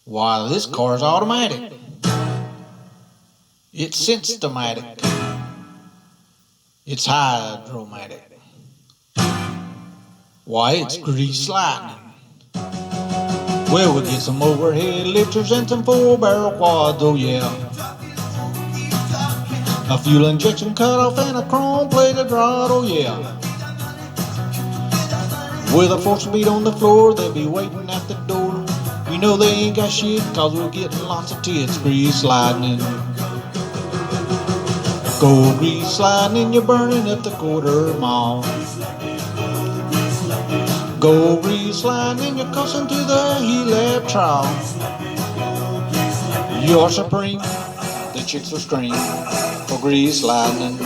Why, this car's automatic. It's Sense-O-Matic. It's Hydro-Matic. Why, it's Grease Lightning. Well, we get some overhead lifters and some 4-barrel quads, oh yeah. A fuel injection cutoff and a chrome-plated rod, oh yeah. With a 4-speed on the floor, they'll be waiting at the door. We know they ain't got shit, cause we're getting lots of tits. Grease Lightning. Go Grease Lightning, you're burning up the quarter mile. Go Grease Lightning, you're coursing to the Helab trial. You're supreme, the chicks will scream for Grease Lightning.